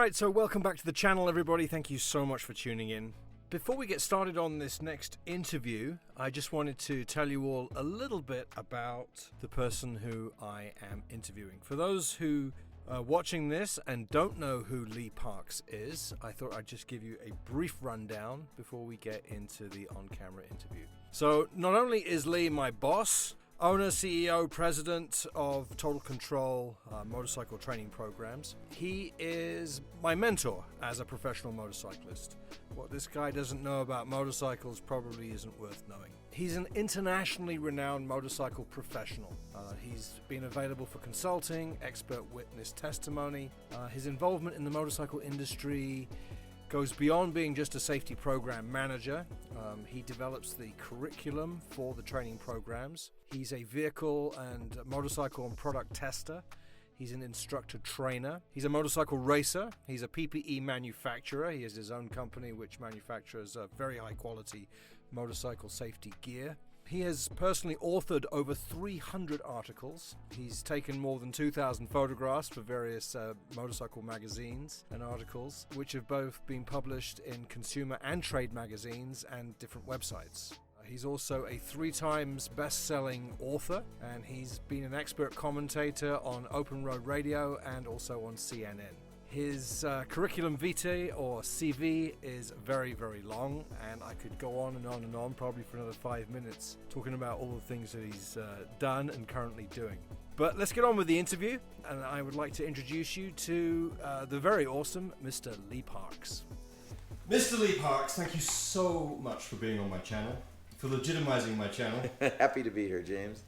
Alright, so welcome back to the channel, everybody. Thank you so much for tuning in. Before we get started on this next interview, I just wanted to tell you all a little bit about the person who I am interviewing. For those who are watching this and don't know who Lee Parks is, I thought I'd just give you a brief rundown before we get into the on-camera interview. So, not only is Lee my boss, owner, CEO, president of Total Control motorcycle training programs, he is my mentor as a professional motorcyclist. What this guy doesn't know about motorcycles probably isn't worth knowing. He's an internationally renowned motorcycle professional. He's been available for consulting, expert witness testimony. His involvement in the motorcycle industry goes beyond being just a safety program manager. He develops the curriculum for the training programs. He's a vehicle and motorcycle and product tester. He's an instructor trainer. He's a motorcycle racer. He's a PPE manufacturer. He has his own company which manufactures very high quality motorcycle safety gear. He has personally authored over 300 articles. He's taken more than 2,000 photographs for various motorcycle magazines and articles, which have both been published in consumer and trade magazines and different websites. He's also a 3 times best-selling author, and he's been an expert commentator on Open Road Radio and also on CNN. His curriculum vitae, or CV, is very, very long, and I could go on and on and on, probably for another 5 minutes, talking about all the things that he's done and currently doing. But let's get on with the interview, and I would like to introduce you to the very awesome Mr. Lee Parks. Mr. Lee Parks, thank you so much for being on my channel, for legitimizing my channel. Happy to be here, James.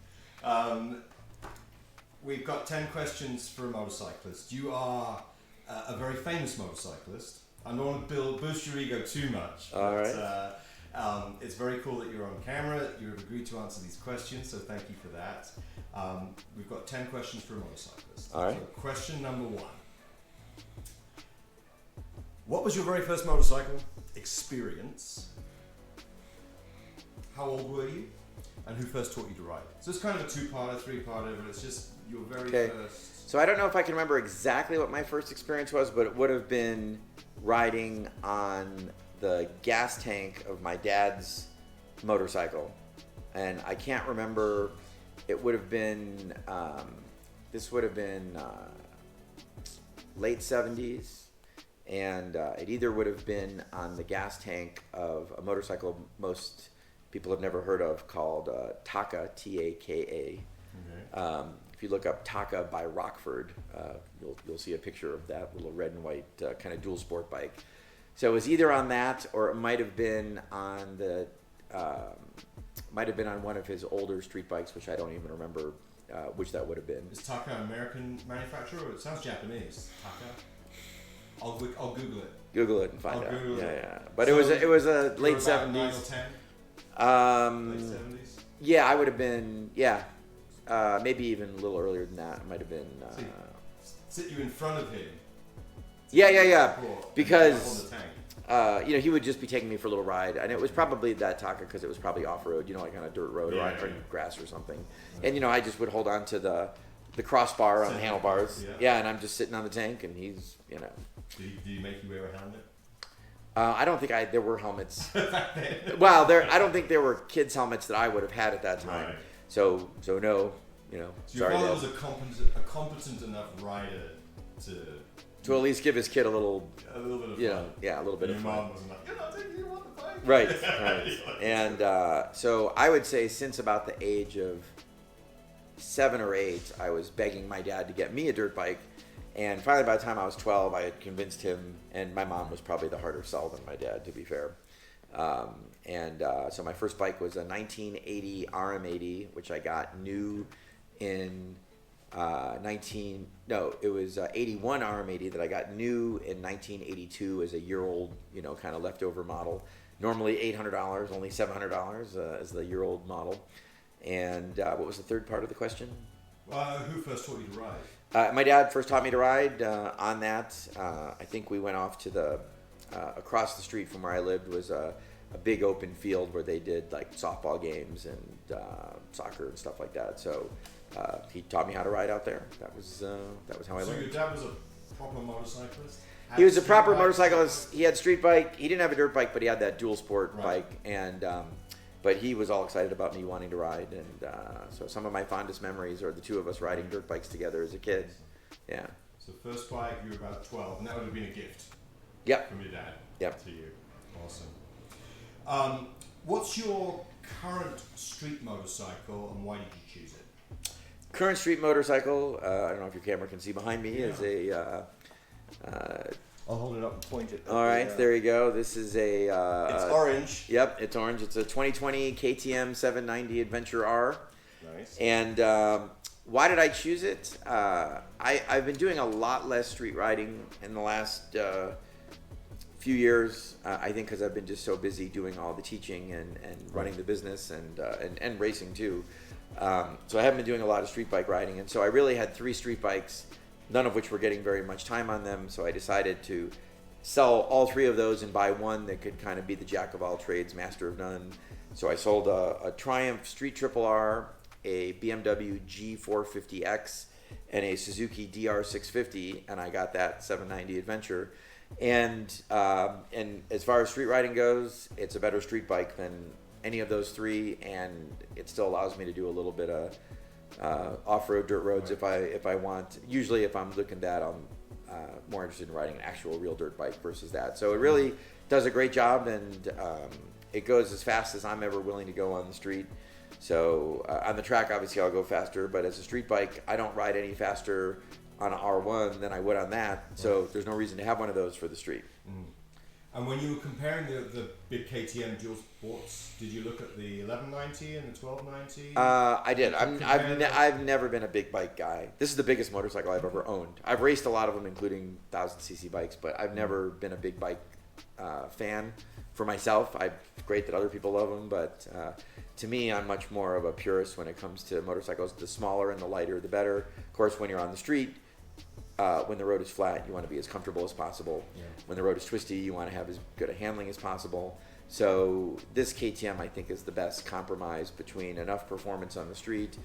We've got 10 questions for a motorcyclist. You are a very famous motorcyclist. I don't want to boost your ego too much. All right. It's very cool that you're on camera. You have agreed to answer these questions, so thank you for that. We've got 10 questions for a motorcyclist. All right. So question number 1. What was your very first motorcycle experience? How old were you? And who first taught you to ride? So it's kind of a 2-parter, 3-parter, but it's just your very first. So I don't know if I can remember exactly what my first experience was, but it would have been riding on the gas tank of my dad's motorcycle. And I can't remember, it would have been, this would have been late 70s. And it either would have been on the gas tank of a motorcycle most people have never heard of called Taka, T-A-K-A. Okay. If you look up Taka by Rockford, you'll see a picture of that little red and white kind of dual sport bike. So it was either on that, or it might have been on the one of his older street bikes, which I don't even remember which that would have been. Is Taka an American manufacturer? It sounds Japanese. Taka. I'll Google it. Google it and find out. Google it. Yeah. But so it was a late 70s. 9 or 10? Late 70s? Yeah, I would have been, maybe even a little earlier than that. It might have been... sit you in front of him. Yeah. Because, on the tank. he would just be taking me for a little ride. And it was probably that Taka because it was probably off-road, like on a dirt road or grass or something. And, I just would hold on to the crossbar on the handlebars. Yeah, and I'm just sitting on the tank and he's, Did he make you wear a helmet? I don't think there were helmets. Well, I don't think there were kids' helmets that I would have had at that time. Right. So no, So your sorry. father was a competent enough rider to at least give his kid a little bit of fun. A little bit of fun. Your mom wasn't like, I'll take you on the bike. Right. And so I would say since about the age of 7 or 8, I was begging my dad to get me a dirt bike. And finally, by the time I was 12, I had convinced him, and my mom was probably the harder sell than my dad, to be fair. So my first bike was a 1980 RM80, which I got new in 81 RM80 that I got new in 1982 as a year-old, kind of leftover model. Normally $800, only $700 as the year-old model. And what was the third part of the question? Who first taught you to ride? My dad first taught me to ride on that. I think we went off to across the street from where I lived was a big open field where they did like softball games and soccer and stuff like that. So he taught me how to ride out there. That was how I learned. So your dad was a proper motorcyclist? He was a proper motorcyclist. He had street bike. He didn't have a dirt bike, but he had that dual sport bike. And but he was all excited about me wanting to ride. And so some of my fondest memories are the two of us riding dirt bikes together as a kid. Yeah. So first bike, you were about 12, and that would have been a gift. Yep. From your dad. Yep. To you. Awesome. What's your current street motorcycle, and why did you choose it? Current street motorcycle. I don't know if your camera can see behind me. Is a. I'll hold it up and point it. All right, there you go. This is a. It's orange. Yep, it's orange. It's a 2020 KTM 790 Adventure R. Nice. And why did I choose it? I've been doing a lot less street riding in the last few years. I think because I've been just so busy doing all the teaching and running the business and racing too. So I haven't been doing a lot of street bike riding, and so I really had 3 street bikes, none of which were getting very much time on them. So I decided to sell all 3 of those and buy one that could kind of be the jack of all trades, master of none. So I sold a Triumph Street Triple R, a BMW G450X, and a Suzuki DR650, and I got that 790 Adventure. And as far as street riding goes, it's a better street bike than any of those 3, and it still allows me to do a little bit of off-road dirt roads if I want. Usually, if I'm looking at that, I'm more interested in riding an actual real dirt bike versus that. So it really does a great job, and it goes as fast as I'm ever willing to go on the street. So on the track, obviously, I'll go faster, but as a street bike, I don't ride any faster on an R1 than I would on that. So there's no reason to have one of those for the street. And when you were comparing the big KTM dual sports, did you look at the 1190 and the 1290? I did. I've never been a big bike guy. This is the biggest motorcycle I've ever owned. I've raced a lot of them, including 1000cc bikes, but I've never been a big bike fan for myself. Great that other people love them, but to me, I'm much more of a purist when it comes to motorcycles. The smaller and the lighter, the better. Of course, when you're on the street, when the road is flat, you want to be as comfortable as possible. Yeah. When the road is twisty, you want to have as good a handling as possible. So this KTM, I think, is the best compromise between enough performance on the street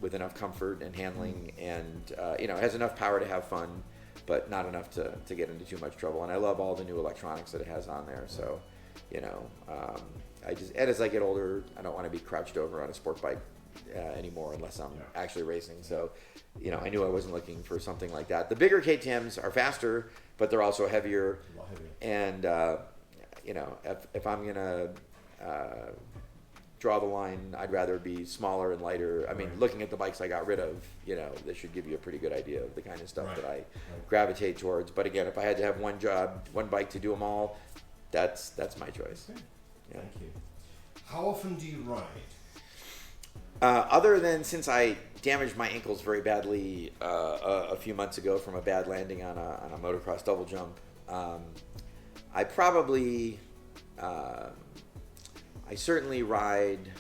with enough comfort and handling, and it has enough power to have fun, but not enough to get into too much trouble. And I love all the new electronics that it has on there. So, and as I get older, I don't want to be crouched over on a sport bike anymore unless I'm actually racing. So, I knew I wasn't looking for something like that. The bigger KTMs are faster, but they're also heavier. A lot heavier. And, if I'm going to draw the line, I'd rather be smaller and lighter. I mean, looking at the bikes I got rid of, this should give you a pretty good idea of the kind of stuff that I gravitate towards. But again, if I had to have one bike to do them all, that's my choice. Okay. Yeah. Thank you. How often do you ride? Other than since I damaged my ankles very badly a few months ago from a bad landing on a motocross double jump, I probably, I certainly ride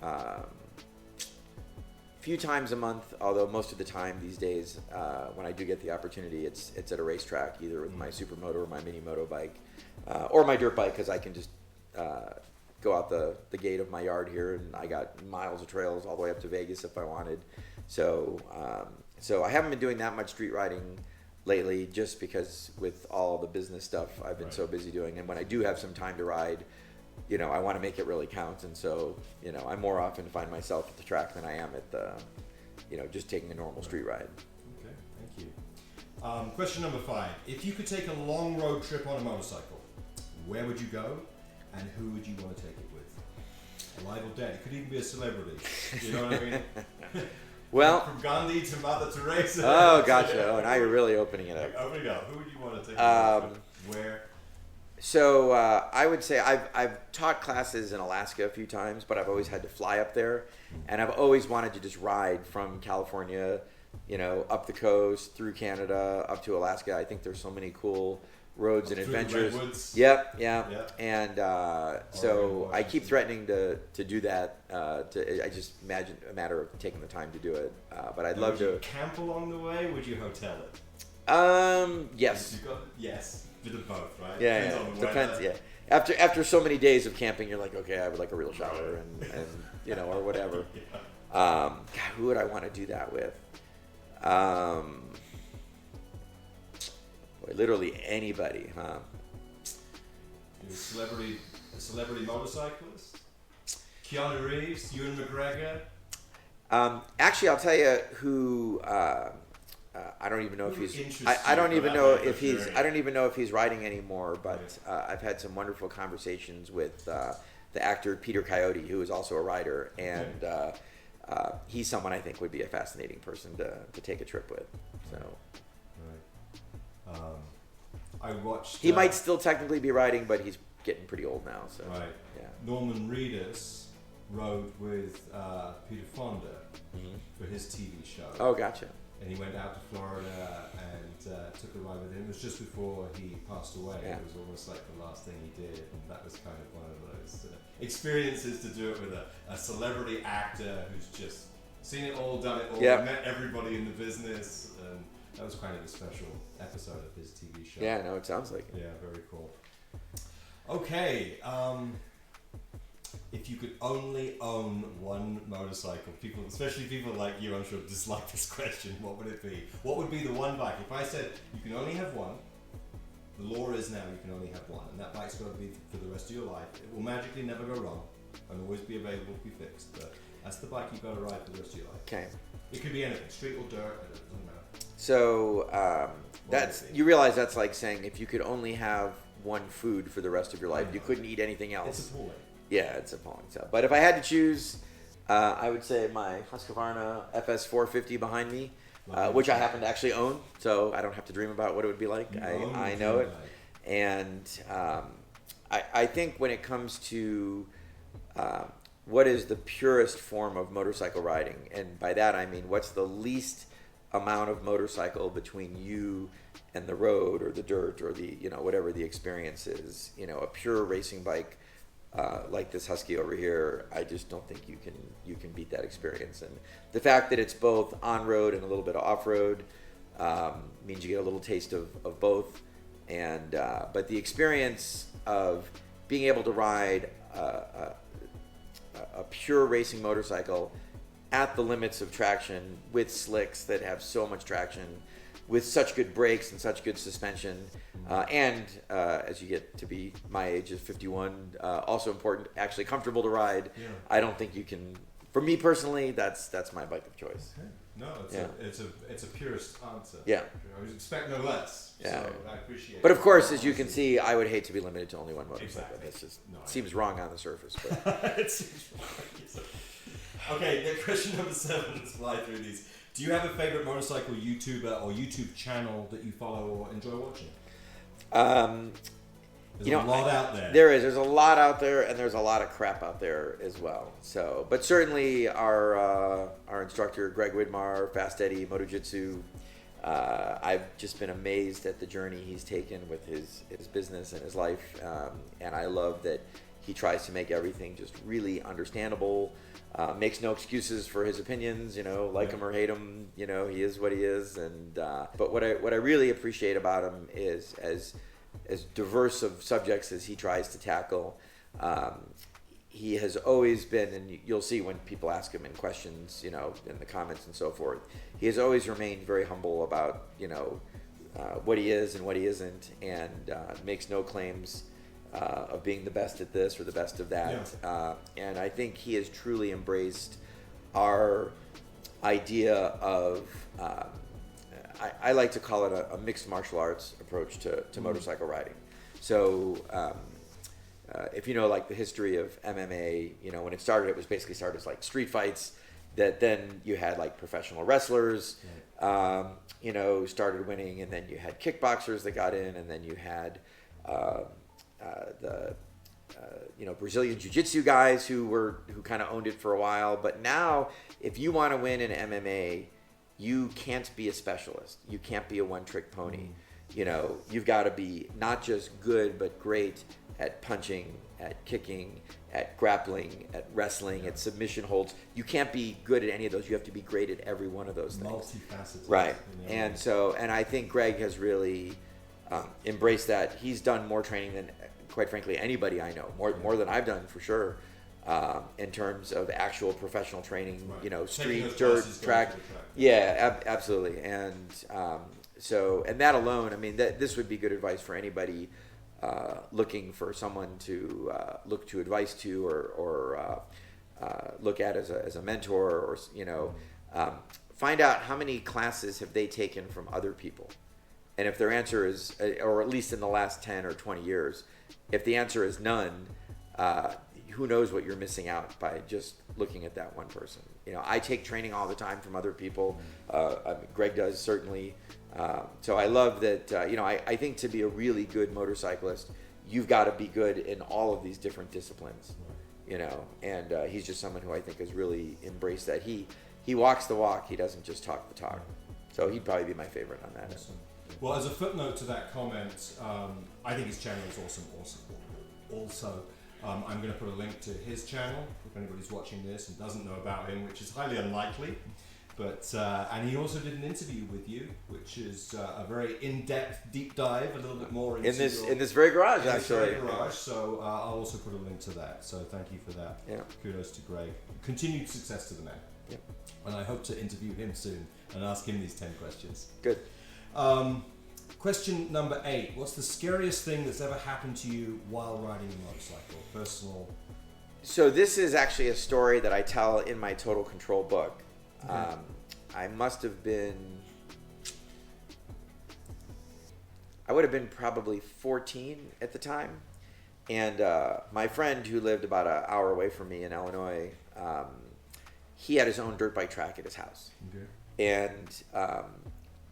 a few times a month, although most of the time these days, when I do get the opportunity, it's at a racetrack, either with my supermoto or my mini moto bike, or my dirt bike, because I can just go out the gate of my yard here, and I got miles of trails all the way up to Vegas if I wanted. So I haven't been doing that much street riding lately, just because with all the business stuff I've been so busy doing, and when I do have some time to ride, I want to make it really count. And so, I more often find myself at the track than I am at the, just taking a normal street ride. Okay, thank you. Question number 5. If you could take a long road trip on a motorcycle, where would you go, and who would you want to take it with? Alive or dead? It could even be a celebrity. You know what I mean? Well, from Gandhi to Mother Teresa. Oh, gotcha. Oh, now you're really opening it up. Opening it up. Who would you want to take it with? Where? So I would say I've taught classes in Alaska a few times, but I've always had to fly up there, and I've always wanted to just ride from California, up the coast, through Canada, up to Alaska. I think there's so many cool roads and adventures. The redwoods. Yep. And so I keep threatening to do that. I just imagine a matter of taking the time to do it. But I'd love to. Would you camp along the way? Would you hotel it? Yes. Yes. Bit of both, right? Yeah. Depends. Yeah. After so many days of camping, you're like, okay, I would like a real shower and or whatever. God, who would I want to do that with? Boy, literally anybody, huh? You're a celebrity motorcyclist? Keanu Reeves, Ewan McGregor? Actually, I'll tell you who. I don't even know if he's. Interesting I don't for even that know type of if he's. journey. I don't even know if he's riding anymore. But I've had some wonderful conversations with the actor Peter Coyote, who is also a rider, and he's someone I think would be a fascinating person to take a trip with. So Right. I watched. he might still technically be riding, but he's getting pretty old now. So Right. yeah. Norman Reedus rode with Peter Fonda for his TV show. Oh, gotcha. And he went out to Florida and took a ride with him. It was just before he passed away. Yeah. It was almost like the last thing he did, and that was kind of one of those experiences to do it with a celebrity actor who's just seen it all, done it all, Yeah. met everybody in the business, and that was kind of a special episode of his TV show. Yeah, no, it sounds like it. Yeah, very cool. Okay, if you could only own one motorcycle, people, especially people like you, I'm sure dislike this question. What would it be? What would be the one bike? If I said you can only have one, the law is now you can only have one, and that bike's got to be for the rest of your life. It will magically never go wrong and always be available to be fixed. But that's the bike you've got to ride for the rest of your life. Okay. It could be anything, street or dirt, it doesn't matter. So that's you realize that's like saying if you could only have one food for the rest of your life, you couldn't eat anything else. It's appalling. Yeah, it's appalling. So, but if I had to choose, I would say my Husqvarna FS450 behind me, which I happen to actually own, so I don't have to dream about what it would be like. I know it, and I think when it comes to what is the purest form of motorcycle riding, and by that I mean what's the least amount of motorcycle between you and the road or the dirt or the whatever the experience is, a pure racing bike. Like this Husky over here, I just don't think you can beat that experience. And the fact that it's both on road and a little bit of off road means you get a little taste of both. And but the experience of being able to ride a pure racing motorcycle at the limits of traction with slicks that have so much traction, with such good brakes and such good suspension, and as you get to be my age of 51, also important, actually comfortable to ride. Yeah. I don't think you can. For me personally, that's my bike of choice. Okay. No, Yeah. it's a purist answer. Yeah. I would expect no less. Yeah. So I appreciate. But of it. course, as you can see, I would hate to be limited to only one motorcycle. Exactly. This just No, I seems wrong on the surface. But It seems right. Okay, then question number 7. Let's fly through these. Do you have a favorite motorcycle YouTuber or YouTube channel that you follow or enjoy watching? There's a lot out there. There's a lot out there, and there's a lot of crap out there as well. So, but certainly our instructor Greg Widmar, Fast Eddie, Motojitsu. I've just been amazed at the journey he's taken with his business and his life, and I love that he tries to make everything just really understandable. Makes no excuses for his opinions, like him or hate him, he is what he is. And but what I really appreciate about him is as diverse of subjects as he tries to tackle, he has always been, and you'll see when people ask him in questions, in the comments and so forth, he has always remained very humble about, what he is and what he isn't, and makes no claims of being the best at this or the best of that. Yeah. And I think he has truly embraced our idea of, I like to call it a mixed martial arts approach to motorcycle riding. So if you know like the history of MMA, when it started, it was basically started as like street fights, that then you had like professional wrestlers, started winning, and then you had kickboxers that got in, and then you had the Brazilian jiu-jitsu guys who kind of owned it for a while. But now, if you want to win in MMA, you can't be a specialist. You can't be a one-trick pony. You've got to be not just good, but great at punching, at kicking, at grappling, at wrestling, at submission holds. You can't be good at any of those. You have to be great at every one of those things. Multifaceted. Right. And I think Greg has really embraced that. He's done more training than, quite frankly, anybody I know. More than I've done, for sure. In terms of actual professional training, Right. street, Taking those dirt, classes, going track. to the track. Yeah, absolutely. And so, and that alone, I mean, this would be good advice for anybody looking for someone to look to advice to, or look at as a mentor, or find out how many classes have they taken from other people, and if their answer is, or at least in the last 10 or 20 years, if the answer is none, who knows what you're missing out by just looking at that one person. I take training all the time from other people. Greg does, certainly. So I love that. I think to be a really good motorcyclist, you've got to be good in all of these different disciplines. And he's just someone who I think has really embraced that. He walks the walk. He doesn't just talk the talk. So he'd probably be my favorite on that. Awesome. Well, as a footnote to that comment, I think his channel is awesome. Also, I'm going to put a link to his channel if anybody's watching this and doesn't know about him, which is highly unlikely. But and he also did an interview with you, which is a very in-depth, deep dive, a little bit more into in this very garage, actually. So I'll also put a link to that. So thank you for that. Yeah. Kudos to Greg. Continued success to the man. Yep. And I hope to interview him soon and ask him these 10 questions. Good. Question number 8. What's the scariest thing that's ever happened to you while riding a motorcycle? Personal. So this is actually a story that I tell in my Total Control book. Okay. I must have been, I would have been probably 14 at the time. And my friend who lived about an hour away from me in Illinois, he had his own dirt bike track at his house. Okay. And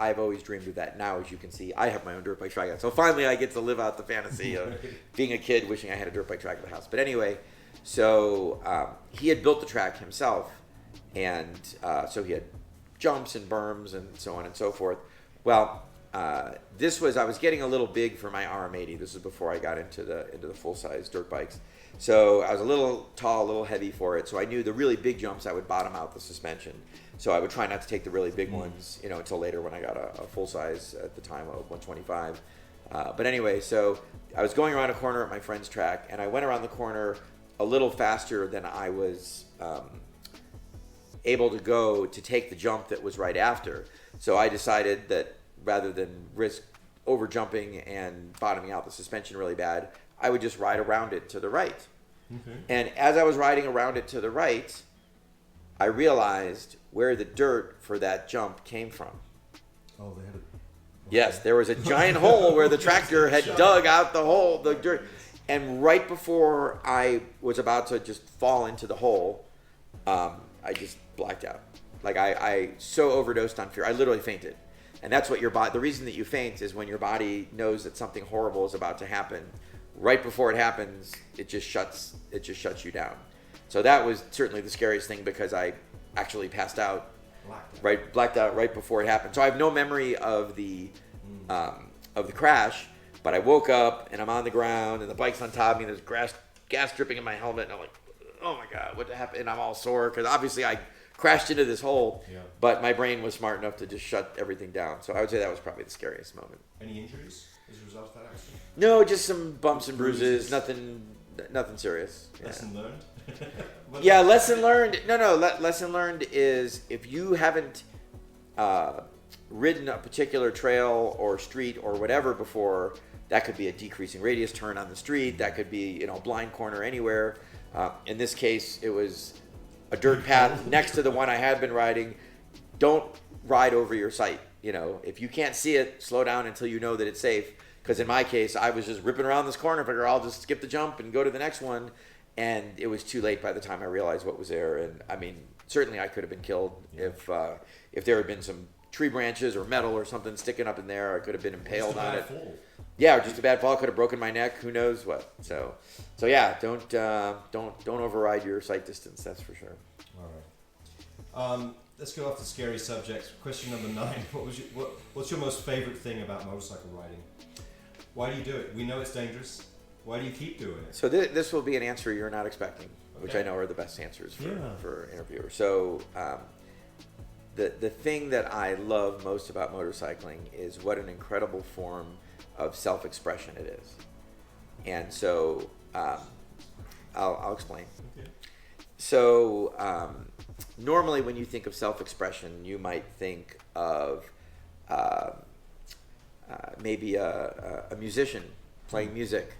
I've always dreamed of that. Now, as you can see, I have my own dirt bike track. So finally I get to live out the fantasy of being a kid wishing I had a dirt bike track at the house. But anyway, so he had built the track himself. And so he had jumps and berms and so on and so forth. Well, I was getting a little big for my RM80. This was before I got into the full-size dirt bikes. So I was a little tall, a little heavy for it. So I knew the really big jumps, I would bottom out the suspension. So I would try not to take the really big ones, until later when I got a full-size at the time of 125. But anyway, so I was going around a corner at my friend's track, and I went around the corner a little faster than I was able to go to take the jump that was right after. So I decided that rather than risk over jumping and bottoming out the suspension really bad, I would just ride around it to the right. Okay. And as I was riding around it to the right, I realized where the dirt for that jump came from. Oh, they had a... Yes, there was a giant hole where the tractor had dug out the dirt. And right before I was about to just fall into the hole, I just blacked out. Like I so overdosed on fear. I literally fainted. And that's what the reason that you faint is when your body knows that something horrible is about to happen. Right before it happens, it just shuts you down. So that was certainly the scariest thing, because I actually passed out. Blacked out right before it happened. So I have no memory of the crash, but I woke up and I'm on the ground and the bike's on top of me and there's gas dripping in my helmet, and I'm like, oh my God, what happened? And I'm all sore because obviously I crashed into this hole, but my brain was smart enough to just shut everything down. So I would say that was probably the scariest moment. Any injuries as a result of that accident? No, just some bumps and bruises. Nothing serious. Lesson learned? Yeah, lesson learned. Lesson learned is if you haven't ridden a particular trail or street or whatever before, that could be a decreasing radius turn on the street. That could be, a blind corner anywhere. In this case, it was a dirt path next to the one I had been riding. Don't ride over your sight. If you can't see it, slow down until you know that it's safe. Because in my case, I was just ripping around this corner, figure I'll just skip the jump and go to the next one. And it was too late by the time I realized what was there. And I mean, certainly I could have been killed if there had been some tree branches or metal or something sticking up in there. I could have been impaled on it. Fall. Yeah, or just a bad fall. Could have broken my neck. Who knows what? So yeah, don't override your sight distance. That's for sure. All right. Let's go off the scary subjects. Question number 9. What's your most favorite thing about motorcycle riding? Why do you do it? We know it's dangerous. Why do you keep doing it? So this will be an answer you're not expecting, which Okay. I know are the best answers for interviewers. So the thing that I love most about motorcycling is what an incredible form of self-expression it is. And so I'll explain. Okay. So normally when you think of self-expression, you might think of maybe a musician playing music,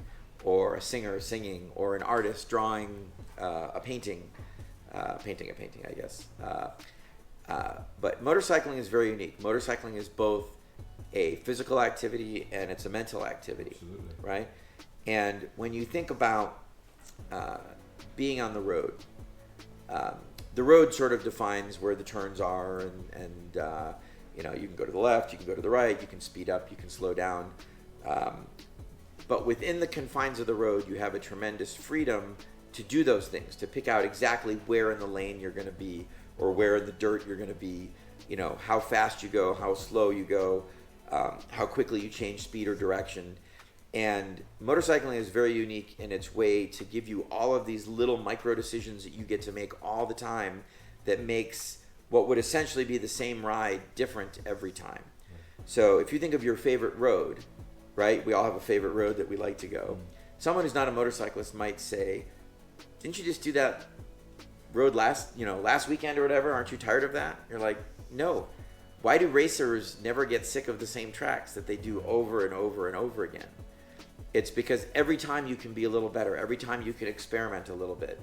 or a singer singing, or an artist drawing a painting, painting a painting, I guess. But motorcycling is very unique. Motorcycling is both a physical activity and it's a mental activity, Absolutely. right? And when you think about being on the road, the road sort of defines where the turns are, and you know, you can go to the left, you can go to the right, you can speed up, you can slow down. But within the confines of the road, you have a tremendous freedom to do those things, to pick out exactly where in the lane you're going to be, or where in the dirt you're going to be, you know, how fast you go, how slow you go, how quickly you change speed or direction. And motorcycling is very unique in its way to give you all of these little micro decisions that you get to make all the time that makes what would essentially be the same ride different every time. So if you think of your favorite road, right? We all have a favorite road that we like to go. Someone who's not a motorcyclist might say, didn't you just do that road last weekend or whatever? Aren't you tired of that? You're like, no. Why do racers never get sick of the same tracks that they do over and over and over again? It's because every time you can be a little better, every time you can experiment a little bit.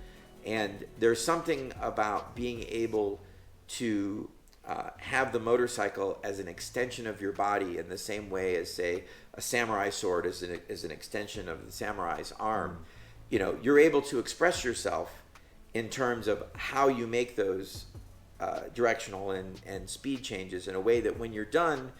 And there's something about being able to have the motorcycle as an extension of your body in the same way as, say, a samurai sword is an extension of the samurai's arm. You know, you're able to express yourself in terms of how you make those directional and speed changes in a way that when you're done,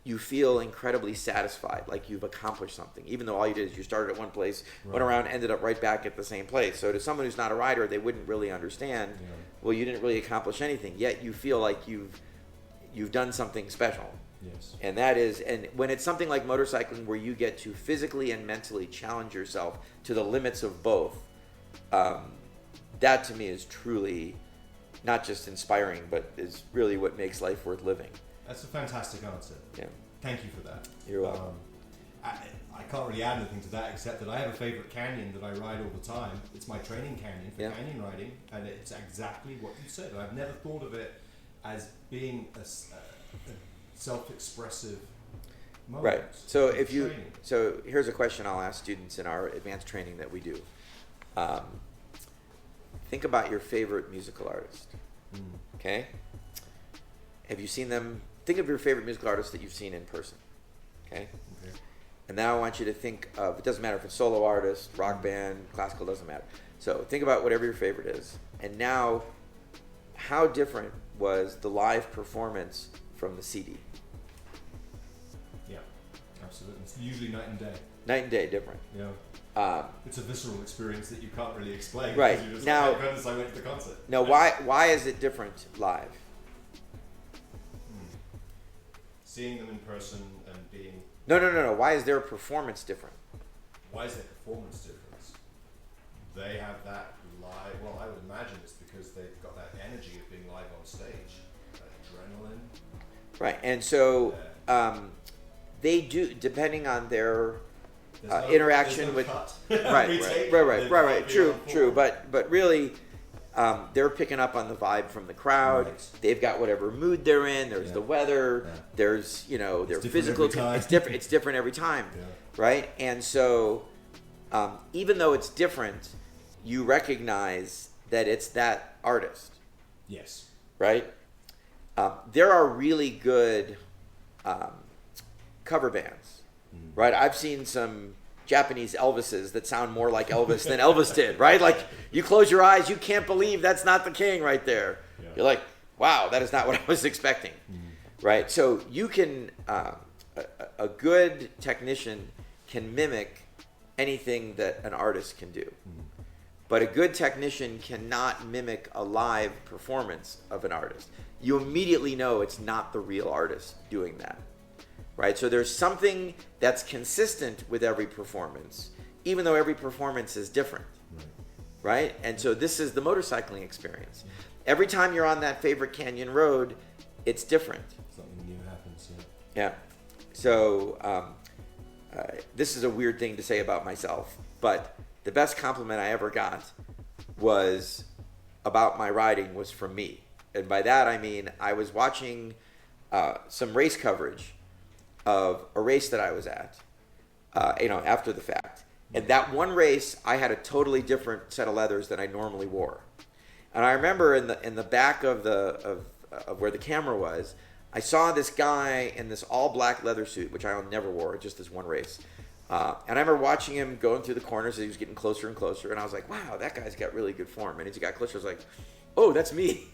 you feel incredibly satisfied, like you've accomplished something, even though all you did is you started at one place, went around, ended up right back at the same place. So to someone who's not a rider, they wouldn't really understand, well, you didn't really accomplish anything, yet you feel like you've done something special. Yes. And that is, and when it's something like motorcycling where you get to physically and mentally challenge yourself to the limits of both, that to me is truly not just inspiring, but is really what makes life worth living. That's a fantastic answer. Yeah. Thank you for that. You're welcome. I can't really add anything to that except that I have a favorite canyon that I ride all the time. It's my training canyon for canyon riding, and it's exactly what you said. I've never thought of it as being a self-expressive moment. Right. So of training. so here's a question I'll ask students in our advanced training that we do. Think about your favorite musical artist. Okay? Have you seen them? Think of your favorite musical artist that you've seen in person. Okay? And now I want you to think of, it doesn't matter if it's solo artist, rock band, classical, doesn't matter. So think about whatever your favorite is. And now, how different was the live performance from the CD? Yeah, absolutely. It's usually night and day. Night and day different. Yeah. It's a visceral experience that you can't really explain. Right. Because you're just Now- like, "Thank goodness I went to the concert." Now, why is it different live? Seeing them in person and being... No. Why is their performance different? Why is their performance difference? They have that live... Well, I would imagine it's because they've got that energy of being live on stage. That adrenaline. Right. And so they do, depending on their There's interaction there's with... no cut. Right. Retake. Right. They've True. But really... they're picking up on the vibe from the crowd. Right. They've got whatever mood they're in. There's Yeah. the weather. Yeah. There's their different physical. every time. It's different. It's different every time, Yeah. right? And so, even though it's different, you recognize that it's that artist, Yes. right? There are really good cover bands, right? I've seen some Japanese Elvises that sound more like Elvis than Elvis did, right? Like, you close your eyes, you can't believe that's not the king right there. Yeah. You're like, wow, that is not what I was expecting, right? So you can, a good technician can mimic anything that an artist can do. But a good technician cannot mimic a live performance of an artist. You immediately know it's not the real artist doing that. Right? So there's something that's consistent with every performance, even though every performance is different. Right? And so this is the motorcycling experience. Every time you're on that favorite canyon road, it's different. Something new happens, Yeah. So this is a weird thing to say about myself, but the best compliment I ever got was about my riding was from me. And by that I mean I was watching some race coverage of a race that I was at, after the fact. And that one race, I had a totally different set of leathers than I normally wore. And I remember in the back of where the camera was, I saw this guy in this all black leather suit, which I never wore, just this one race. And I remember watching him going through the corners as he was getting closer and closer. And I was like, wow, that guy's got really good form. And as he got closer, I was like, oh, that's me.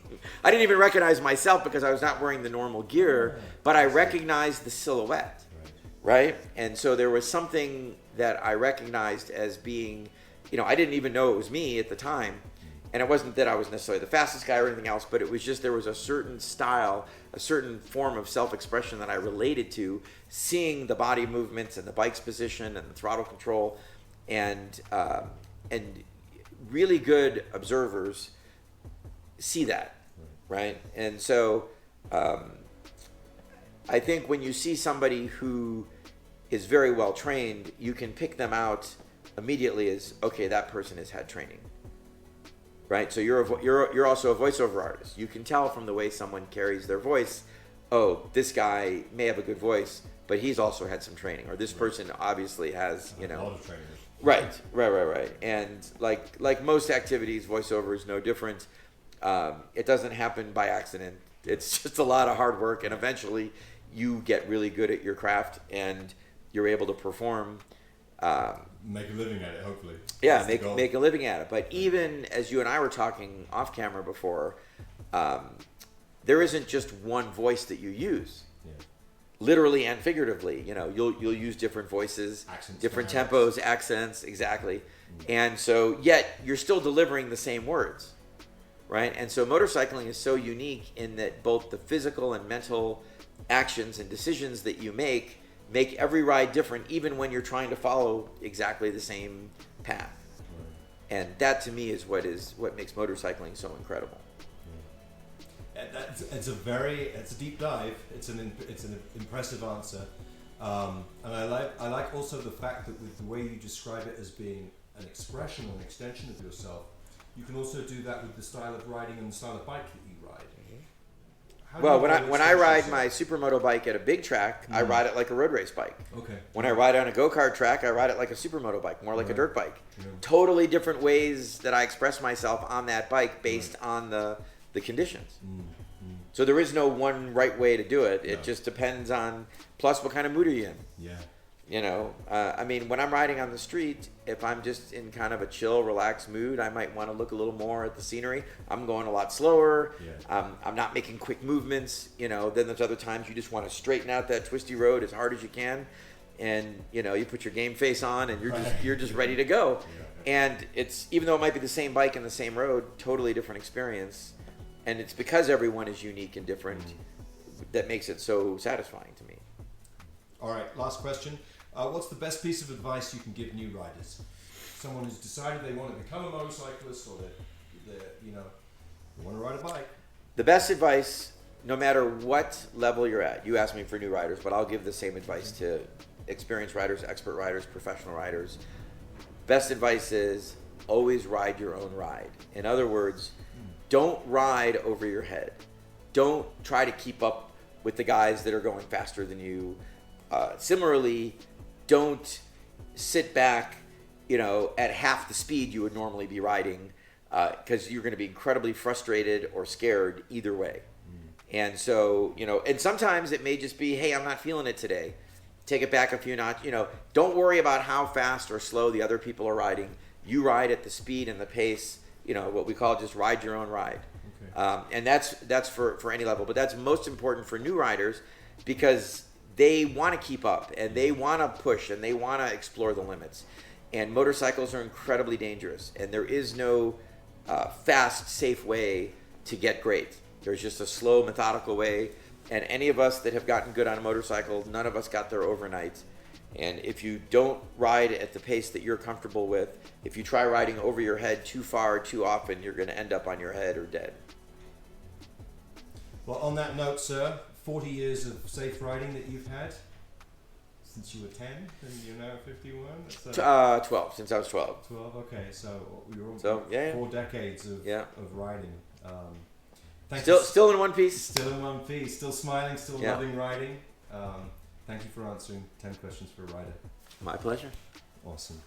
I didn't even recognize myself because I was not wearing the normal gear, but I recognized the silhouette, right? And so there was something that I recognized as being, I didn't even know it was me at the time. And it wasn't that I was necessarily the fastest guy or anything else, but it was just there was a certain style, a certain form of self-expression that I related to, seeing the body movements and the bike's position and the throttle control, and really good observers see that, right? And so I think when you see somebody who is very well trained, you can pick them out immediately as, okay, that person has had training. Right, so you're also a voiceover artist. You can tell from the way someone carries their voice, oh, this guy may have a good voice, but he's also had some training, or this person obviously has, A lot of training. Right. And like most activities, voiceover is no different. It doesn't happen by accident. It's just a lot of hard work, and eventually you get really good at your craft, and you're able to perform. Make a living at it, hopefully. Yeah, make a living at it. But even as you and I were talking off camera before, there isn't just one voice that you use. Yeah. Literally and figuratively, you'll use different voices, Accents, different styles. tempos, accents, exactly. And so, yet you're still delivering the same words, right? And so motorcycling is so unique in that both the physical and mental actions and decisions that you make every ride different, even when you're trying to follow exactly the same path. Right. And that to me is what makes motorcycling so incredible. It's a deep dive. It's an impressive answer, and I like also the fact that with the way you describe it as being an expression or an extension of yourself, you can also do that with the style of riding and the style of bike that you ride. Well, when I ride my supermoto bike at a big track, I ride it like a road race bike. Okay. When I ride on a go-kart track, I ride it like a supermoto bike, more like a dirt bike. Yeah. Totally different ways that I express myself on that bike based on the conditions. So there is no one right way to do it. It just depends on, plus what kind of mood are you in? Yeah. When I'm riding on the street, if I'm just in kind of a chill, relaxed mood, I might want to look a little more at the scenery. I'm going a lot slower. Yeah. I'm not making quick movements. Then there's other times you just want to straighten out that twisty road as hard as you can, and you put your game face on and you're just ready to go. Yeah. And it's, even though it might be the same bike and the same road, totally different experience, and it's because everyone is unique and different that makes it so satisfying to me. All right, last question. What's the best piece of advice you can give new riders? Someone who's decided they want to become a motorcyclist, or they want to ride a bike. The best advice, no matter what level you're at, you asked me for new riders, but I'll give the same advice to experienced riders, expert riders, professional riders. Best advice is always ride your own ride. In other words, don't ride over your head. Don't try to keep up with the guys that are going faster than you. Similarly, don't sit back, at half the speed you would normally be riding, because you're going to be incredibly frustrated or scared either way. And so, and sometimes it may just be, hey, I'm not feeling it today. Take it back a few notches. Don't worry about how fast or slow the other people are riding. You ride at the speed and the pace, what we call just ride your own ride. Okay. And that's for any level, but that's most important for new riders, because they want to keep up and they want to push and they want to explore the limits. And motorcycles are incredibly dangerous, and there is no fast, safe way to get great. There's just a slow, methodical way. And any of us that have gotten good on a motorcycle, none of us got there overnight. And if you don't ride at the pace that you're comfortable with, if you try riding over your head too far, too often, you're going to end up on your head or dead. Well, on that note, sir, 40 years of safe riding that you've had since you were 10, and you're now 51? 12, since I was 12. 12, okay. So we were So, yeah. 4 decades of riding. Still in one piece. Still in one piece. Still smiling, still loving riding. Thank you for answering 10 questions for a rider. My pleasure. Awesome.